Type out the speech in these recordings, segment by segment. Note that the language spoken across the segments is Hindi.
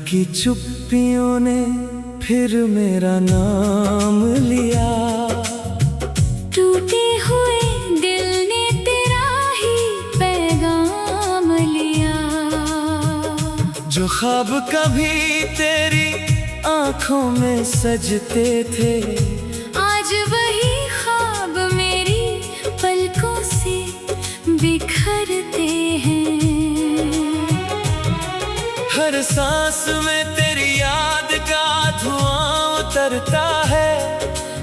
की चुप्पियों ने फिर मेरा नाम लिया। टूटे हुए दिल ने तेरा ही पैगाम लिया। जो ख्वाब कभी तेरी आंखों में सजते थे, आज वही ख्वाब मेरी पलकों से बिखरते हैं। हर सांस में तेरी याद का धुआं उतरता है।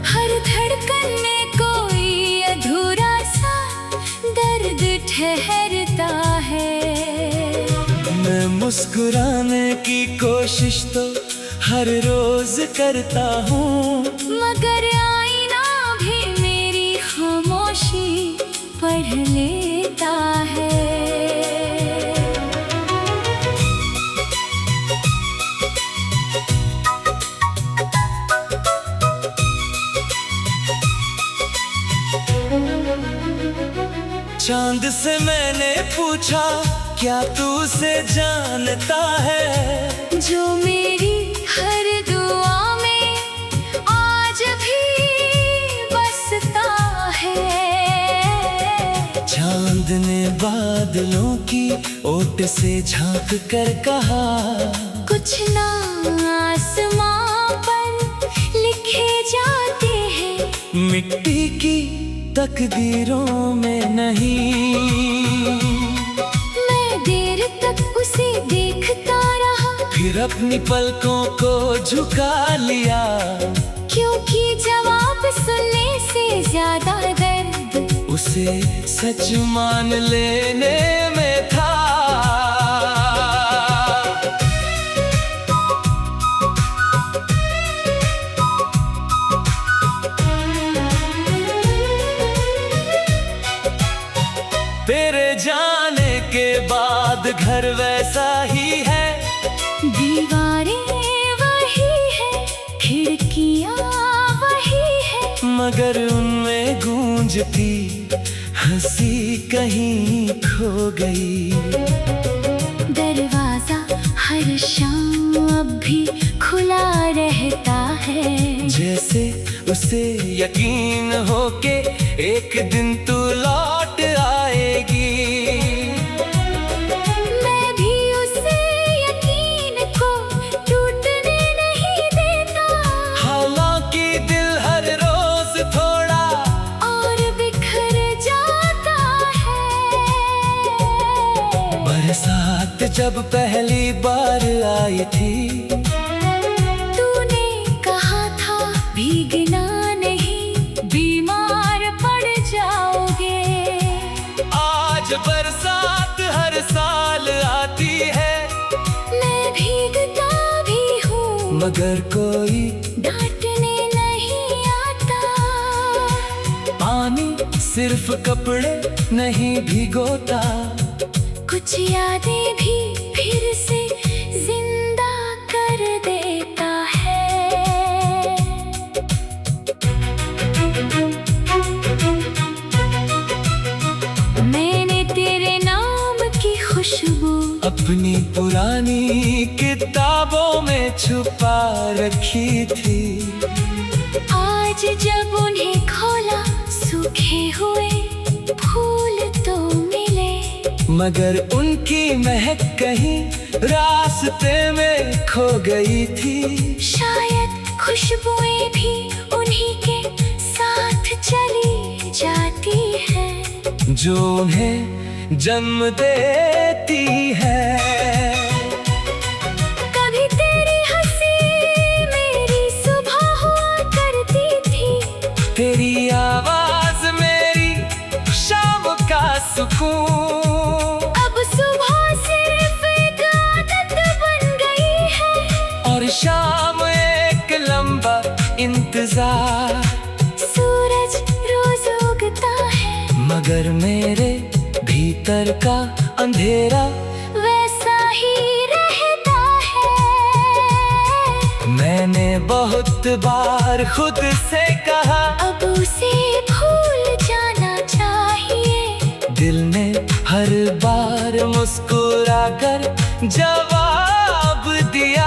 हर धड़कन में कोई अधूरा सा दर्द ठहरता है। मैं मुस्कुराने की कोशिश तो हर रोज करता हूँ, मगर आईना भी मेरी खामोशी पढ़ लेता है। चांद से मैंने पूछा, क्या तू उसे जानता है? जो मेरी हर दुआ में आज भी बसता है। चांद ने बादलों की ओट से झांक कर कहा, कुछ ना आसमां पर लिखे जाते हैं, मिट्टी की तकदीरों में नहीं। मैं देर तक उसे देखता रहा, फिर अपनी पलकों को झुका लिया, क्योंकि जवाब सुनने से ज्यादा दर्द उसे सच मान लेने में था। तेरे जाने के बाद घर वैसा ही है, दीवारें वही है, खिड़कियां वही है, मगर उनमें गूंजती हंसी कहीं खो गई। दरवाजा हर शाम अब भी खुला रहता है, जैसे उसे यकीन हो के एक दिन तू लौट आएगी। मैं भी उसे यकीन को टूटने नहीं देता, हालांकि दिल हर रोज थोड़ा और बिखर जाता है। बरसात जब पहली बार आई थी, तूने कहा था भीगना नहीं, बीमार पड़ जाओगे। आज बरसात हर साल आती है, मैं भीगता भी हूँ, मगर कोई डांटने नहीं आता। पानी सिर्फ कपड़े नहीं भिगोता, कुछ यादें भी फिर से जिंदा कर देता है। मैंने तेरे नाम की खुशबू अपनी पुरानी किताबों में छुपा रखी थी। आज जब उन्हें खोला, सूखे हुए फूल तो मिले, मगर उनकी महक कहीं रास्ते में खो गई थी। शायद खुशबुएं भी उन्हीं के साथ चली जाती है, जो उन्हें जन्म देती है। कभी तेरी हंसी मेरी सुबह हुआ करती थी, तेरी आवाज मेरी शाम का सुकून। अब सुबह सिर्फ एक आदत बन गई है, और शाम एक लंबा इंतजार। सूरज रोज उगता है, मगर मेरे भीतर का अंधेरा वैसा ही रहता है। मैंने बहुत बार खुद से कहा, अब उसे भूल जाना चाहिए। दिल ने हर बार मुस्कुरा कर जवाब दिया।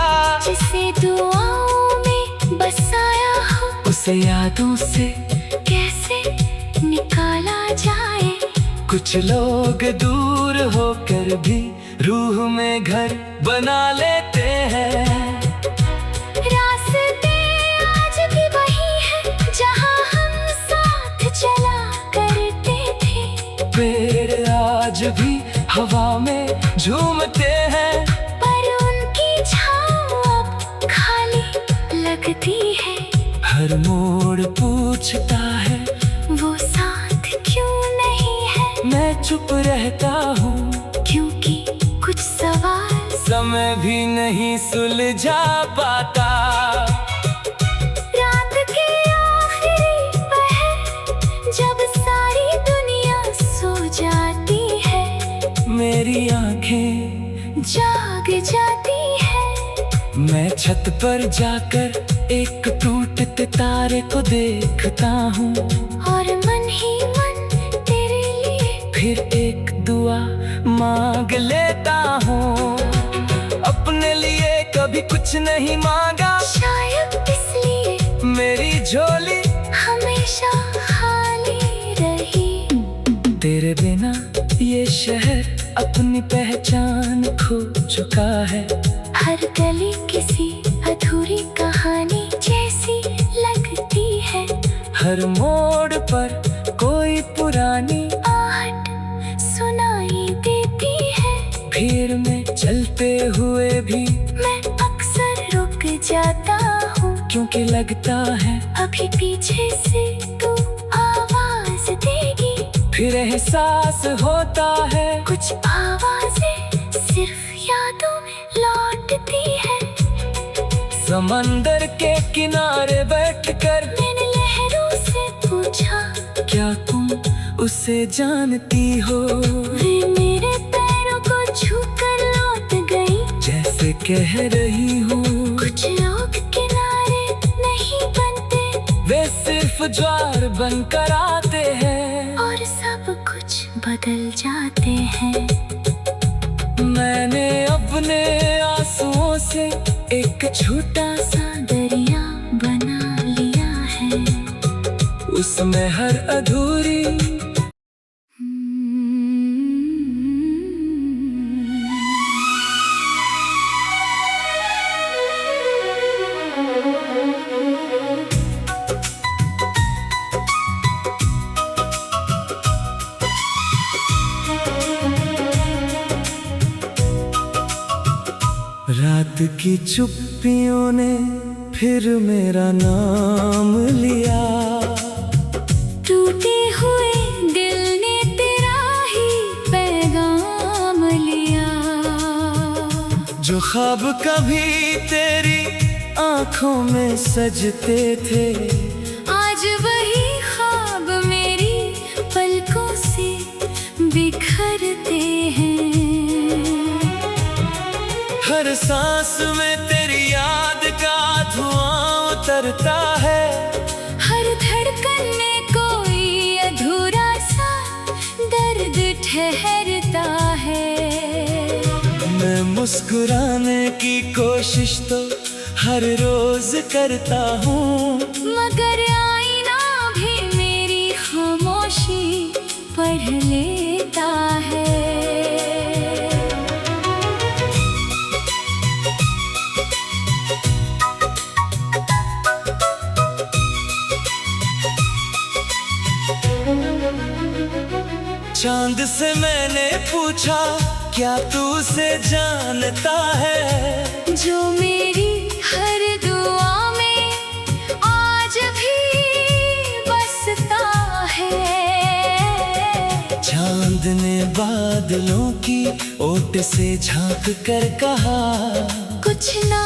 उसे यादों से कैसे निकाला जाए। कुछ लोग दूर होकर भी रूह में घर बना लेते हैं। रास्ते आज भी वही है जहाँ हम साथ चला करते थे। पेड़ आज भी हवा में झूमते हैं, पर उनकी छाँव अब खाली लगती है। हर मोड़ पूछता है वो साथ क्यों नहीं है। मैं चुप रहता हूँ क्योंकि कुछ सवाल समय भी नहीं सुलझा पाता। रात के आखिरी पहर जब सारी दुनिया सो जाती है, मेरी आंखें जाग जाती है। मैं छत पर जाकर एक टूटते तारे को देखता हूँ, और मन ही मन तेरे लिए फिर एक दुआ मांग लेता हूँ। अपने लिए कभी कुछ नहीं मांगा, शायद इसलिए मेरी झोली हमेशा खाली रही। तेरे बिना ये शहर अपनी पहचान खो चुका है। हर गली किसी अधूरी कहानी जैसी लगती है। हर मोड़ पर कोई पुरानी आहट सुनाई देती है। भीड़ में चलते हुए भी मैं अक्सर रुक जाता हूँ, क्योंकि लगता है अभी पीछे से तू आवाज देगी। फिर एहसास होता है कुछ आवाजें सिर्फ यादों में लौटती है। समंदर के किनारे बैठकर मैंने लहरों से पूछा, क्या तुम उसे जानती हो। वे मेरे पैरों को छूकर लौट गई। जैसे कह रही हूँ कुछ लोग किनारे नहीं बनते, वे सिर्फ ज्वार बनकर आते हैं और सब कुछ बदल जाते हैं। मैंने अपने आंसुओं से एक छोटा सा दरिया बना लिया है। उसमें हर अधूरी रात की चुप्पियों ने फिर मेरा नाम लिया। टूटे हुए दिल ने तेरा ही पैगाम लिया। जो ख्वाब कभी तेरी आंखों में सजते थे, आज वही ख्वाब मेरी पलकों से बिखरते हैं। हर सांस में तेरी याद का धुआं उतरता है। हर धड़कन में कोई अधूरा सा दर्द ठहरता है। मैं मुस्कुराने की कोशिश तो हर रोज करता हूँ, मगर आईना भी मेरी खामोशी पढ़ लेता है। चांद से मैंने पूछा, क्या तू उसे जानता है। जो मेरी हर दुआ में आज भी बसता है। चांद ने बादलों की ओट से झांक कर कहा, कुछ ना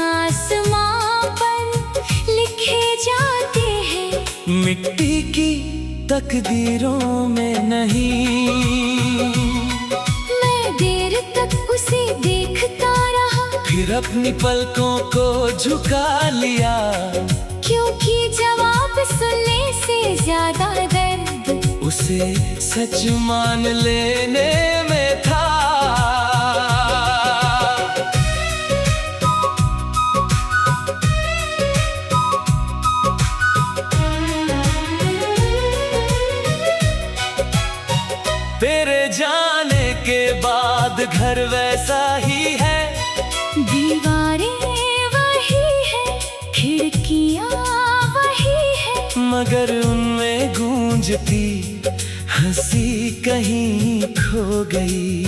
आसमां पर लिखे जाते हैं, मिट्टी की तकदीरों में नहीं। मैं देर तक उसे देखता रहा, फिर अपनी पलकों को झुका लिया, क्योंकि जवाब सुनने से ज्यादा दर्द उसे सच मान लेने में था। तेरे जाने के बाद घर वैसा ही है, दीवारें वही है, खिड़कियां वही है, मगर उनमें गूंजती हंसी कहीं खो गई।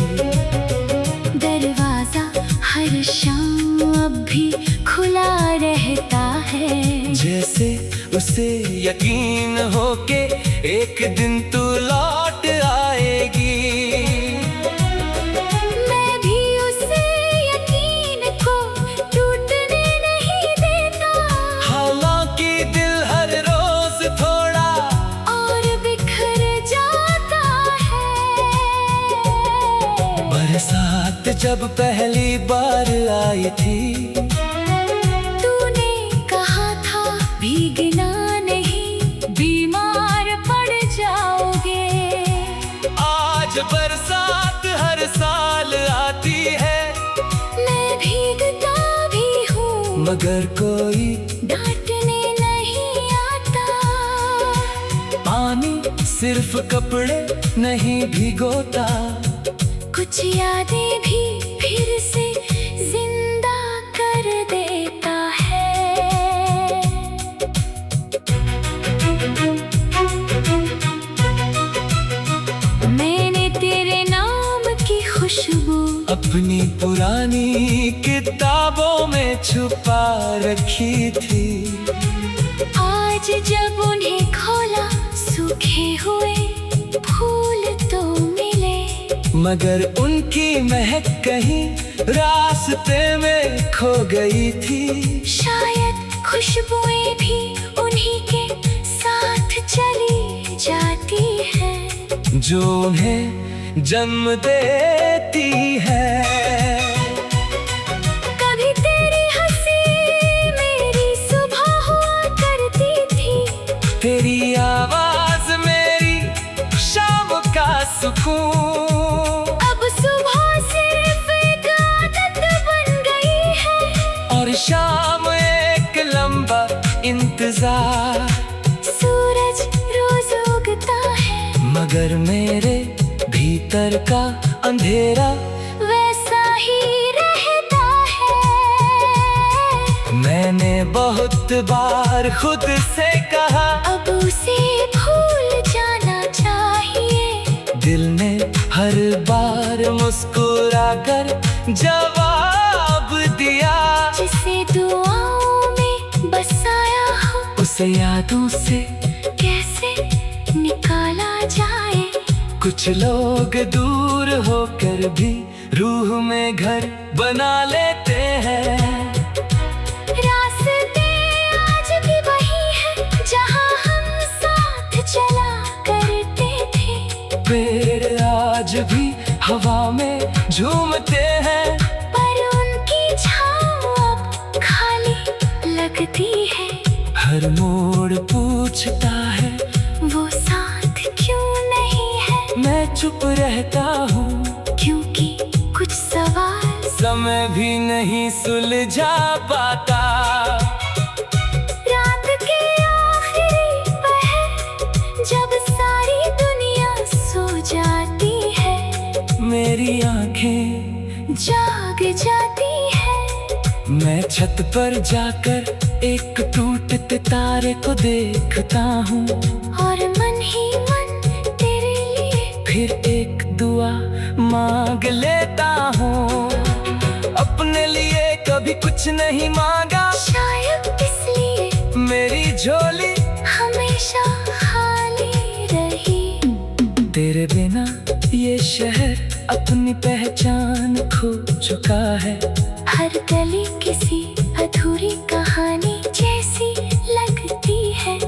दरवाजा हर शाम अब भी खुला रहता है, जैसे उसे यकीन हो के एक दिन तू लौट आएगी। मैं भी उसे यकीन को टूटने नहीं देता, हालांकि दिल हर रोज थोड़ा और बिखर जाता है। बरसात जब पहली बार आई थी, तूने कहा था भीगना नहीं, बीमार पड़ जाओगे। आज बरसात हर साल आती है, मैं भीगता भी हूँ, मगर कोई डांटने नहीं आता। पानी सिर्फ कपड़े नहीं भिगोता, कुछ यादें भी फिर से जिंदा कर देता है। मैंने तेरे नाम की खुशबू अपनी पुरानी किताबों में छुपा रखी थी। आज जब उन्हें खोला, सूखे हुए फूल तो मिले, मगर उनकी महक कहीं रास्ते में खो गई थी। शायद खुशबुएं भी उन्हीं के साथ चली जाती है, जो उन्हें जन्म देती है। कभी तेरी हंसी मेरी सुबह हुआ करती थी, तेरी आवाज मेरी शाम का सुकून। अब सुबह सिर्फ एक आदत बन गई है, और शाम एक लंबा इंतजार। सूरज रोज उगता है, मगर मेरे भीतर का अंधेरा वैसा ही रहता है। मैंने बहुत बार खुद से कहा, अब उसे भूल जाना चाहिए, दिल ने हर बार मुस्कुरा कर जवाब दिया। जिसे दुआओं में बसाया हो, उसे यादों से कैसे निकाला जाए। कुछ लोग दूर होकर भी रूह में घर बना लेते हैं। रास्ते आज भी वही है, जहाँ हम साथ चला करते थे। पेड़ आज भी हवा में झूमते हैं, पर उनकी छाँव अब खाली लगती है। हर मोड़ पूछता है, वो साथ क्यों नहीं है? मैं चुप रहता हूँ, क्योंकि कुछ सवाल समय भी नहीं सुलझा पाता। रात के आखिरी पहर, जब सारी दुनिया सो जाती है, मेरी आंखें जाग जाती है। मैं छत पर जाकर एक टूटते तारे को देखता हूँ, और मन ही मन तेरे लिए फिर एक दुआ मांग लेता हूँ। अपने लिए कभी कुछ नहीं मांगा, शायद इसलिए मेरी झोली हमेशा खाली रही। तेरे बिना ये शहर अपनी पहचान खो चुका है। हर गली किसी अधूरी कहानी जैसी लगती है।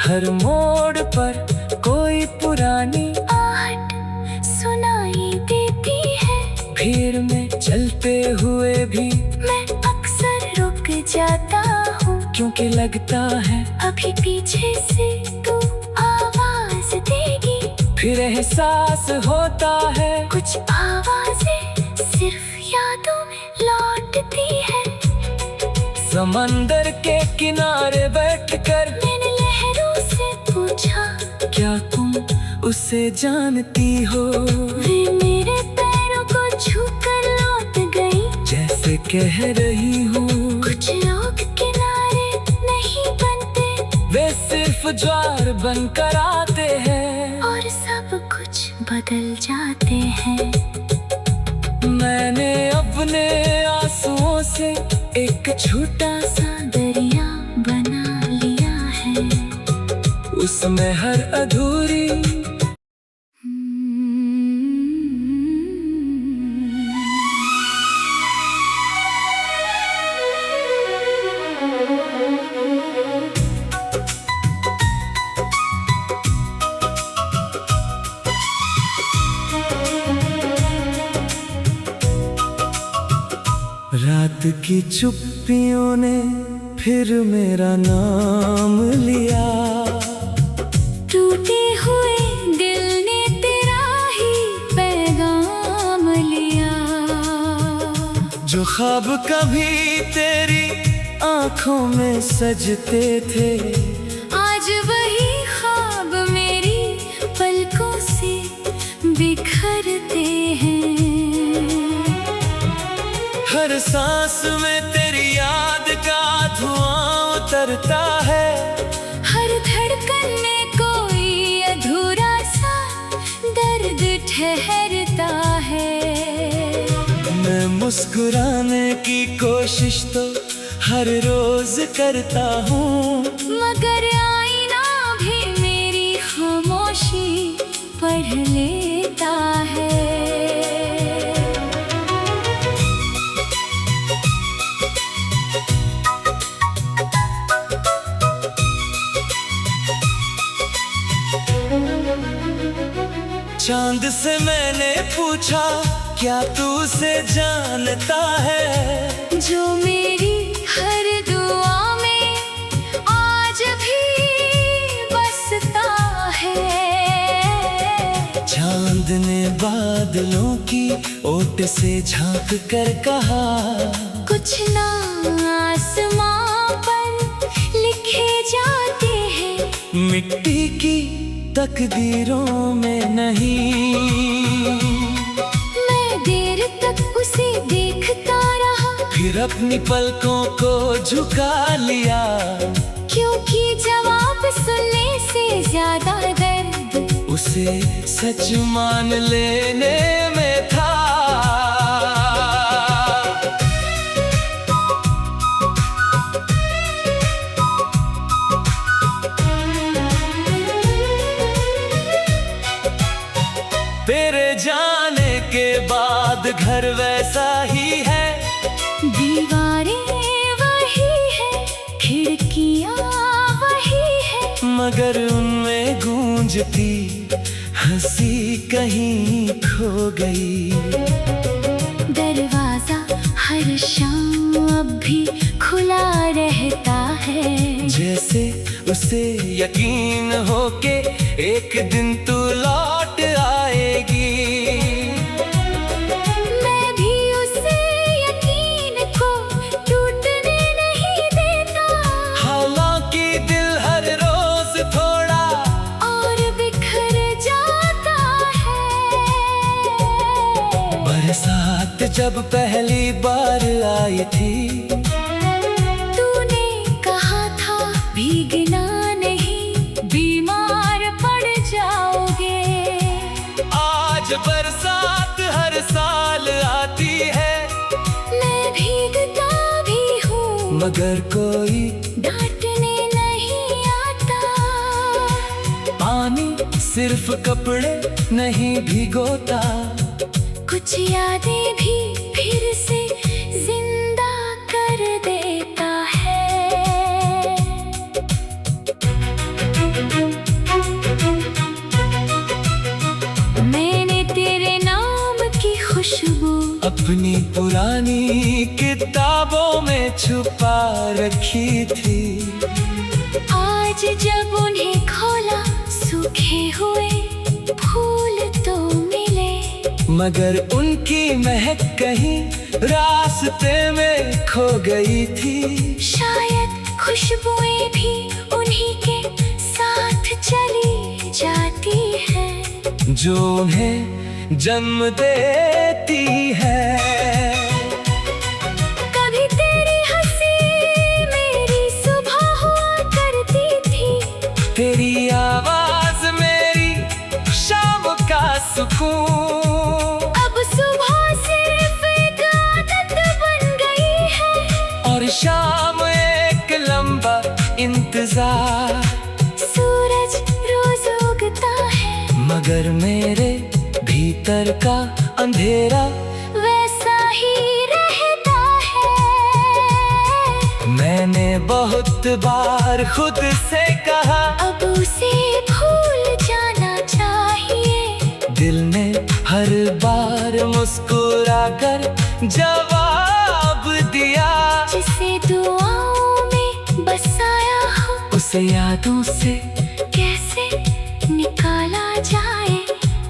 हर मोड़ पर कोई पुरानी आहट सुनाई देती है। भीड़ में चलते हुए भी मैं अक्सर रुक जाता हूँ, क्योंकि लगता है अभी पीछे से तू आवाज देगी। फिर एहसास होता है कुछ आवाजें सिर्फ यादों में लौटती है। समंदर के किनारे बैठकर मैंने लहरों से पूछा, क्या तुम उसे जानती हो? वे मेरे पैरों को छू कर लौट गई, जैसे कह रही हूँ कुछ लोग किनारे नहीं बनते, वे सिर्फ ज्वार बनकर आते हैं और सब कुछ बदल जाते हैं। मैंने अपने आंसुओं से एक छोटा सा दरिया बना लिया है, उसमें हर अधूरी रात की चुप्पियों ने फिर मेरा नाम लिया, टूटे हुए दिल ने तेरा ही पैगाम लिया। जो ख्वाब कभी तेरी आंखों में सजते थे, आज वही ख्वाब मेरी पलकों से बिखरते हैं। हर सांस में तेरी याद का धुआं उतरता है, हर धड़कन में कोई अधूरा सा दर्द ठहरता है। मैं मुस्कुराने की कोशिश तो हर रोज करता हूँ, मगर आईना भी मेरी खामोशी पढ़ लेता है। चांद से मैंने पूछा, क्या तू उसे जानता है? जो मेरी हर दुआ में आज भी बसता है। चांद ने बादलों की ओट से झांक कर कहा, कुछ ना आसमां पर लिखे जाते हैं, मिट्टी की तकदीरों में नहीं। मैं देर तक उसे देखता रहा, फिर अपनी पलकों को झुका लिया, क्योंकि जवाब सुनने से ज्यादा दर्द उसे सच मान लेने में था। तेरे जाने के बाद घर वैसा ही है, दीवारें वही है, खिड़कियां वही है, मगर उनमें गूंजती हंसी कहीं खो गई। दरवाजा हर शाम अब भी खुला रहता है, जैसे उसे यकीन हो के एक दिन तू लौट आएगी। मैं भी उसे यकीन को टूटने नहीं देता, हालांकि दिल हर रोज थोड़ा और बिखर जाता है। बरसात जब पहली बार आई थी, तूने कहा था भीगना नहीं, बीमार पड़ जाओगे। आज बरसात हर साल आती है, मैं भीगता भी हूँ, मगर कोई डांटने नहीं आता। पानी सिर्फ कपड़े नहीं भिगोता, कुछ यादें भी फिर से जिंदा कर देता है। मैंने तेरे नाम की खुशबू अपनी पुरानी किताबों में छुपा रखी थी। आज जब उन्हें खोला, सूखे हुए फूल तो मिले, मगर उनकी महक कहीं रास्ते में खो गई थी। शायद खुशबुएं भी उन्हीं के साथ चली जा जो उन्हें जन्म देती है। कभी तेरी हंसी मेरी सुबह हुआ करती थी, तेरी आवाज मेरी शाम का सुकून। अब सुबह सिर्फ एक आदत बन गई है, और शाम एक लंबा इंतजार। सूरज रोज उगता है, मगर मेरे भीतर का अंधेरा वैसा ही रहता है। मैंने बहुत बार खुद से कहा, अब उसे भूल जाना चाहिए। दिल ने हर बार मुस्कुरा कर जवाब दिया। जिसे दुआओं में बसाया हो, उसे यादों से कैसे निकाला जाए।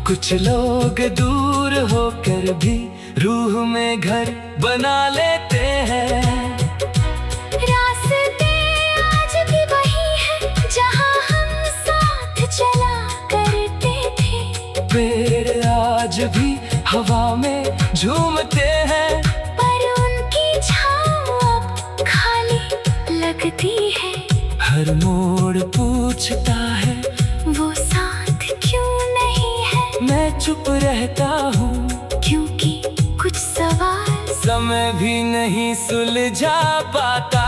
कुछ लोग दूर होकर भी रूह में घर बना लेते हैं। रास्ते आज भी वही है जहाँ हम साथ चला करते थे। पेड़ आज भी हवा में झूमते हैं, पर उनकी छाँव अब खाली लगती है। हर मोड़ पूछता है, वो साथ क्यों नहीं है। मैं चुप रहता हूँ, क्योंकि कुछ सवाल समय भी नहीं सुलझा पाता।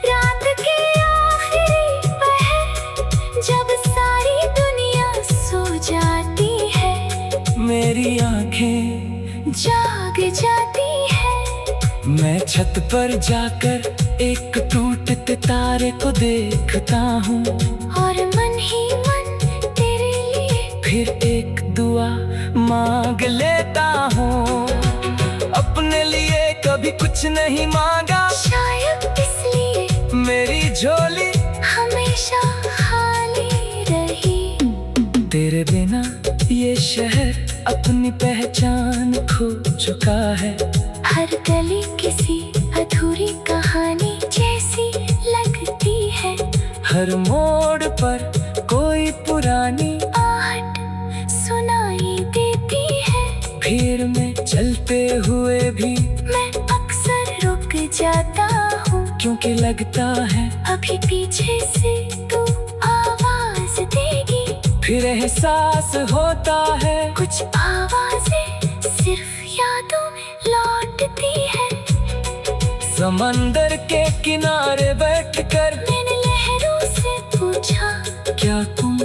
रात के आखिरी पहर, जब सारी दुनिया सो जाती है, मेरी आंखें जाग जाती है। मैं छत पर जाकर एक टूटते तारे को देखता हूँ। और मन ही मन तेरे लिए फिर एक दुआ मांग लेता हूँ। अपने लिए कभी कुछ नहीं मांगा, शायद इसलिए मेरी झोली हमेशा खाली रही। तेरे बिना ये शहर अपनी पहचान खो चुका है। हर गली किसी अधूरी कहानी जैसी लगती है। हर मोड़ पर कोई पुरानी आहट सुनाई देती है। भीड़ में चलते हुए भी मैं अक्सर रुक जाता हूँ, क्योंकि लगता है अभी पीछे से तू आवाज देगी। फिर एहसास होता है कुछ आवाजें सिर्फ यादों में लौटती है। समंदर के किनारे बैठकर मैंने लहरों से पूछा, क्या तुम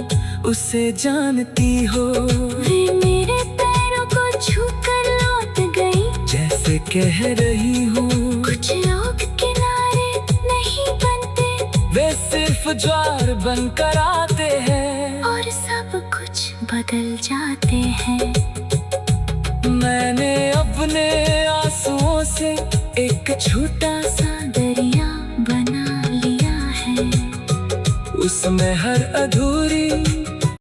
उसे जानती हो। वे मेरे पैरों को छूकर लौट गई। जैसे कह रही हूँ, कुछ लोग किनारे नहीं बनते, वे सिर्फ ज्वार बनकर आते हैं और सब कुछ बदल जाते हैं। मैंने अपने आंसुओं से एक छोटा सा दरिया बना लिया है। उसमें हर अधूरी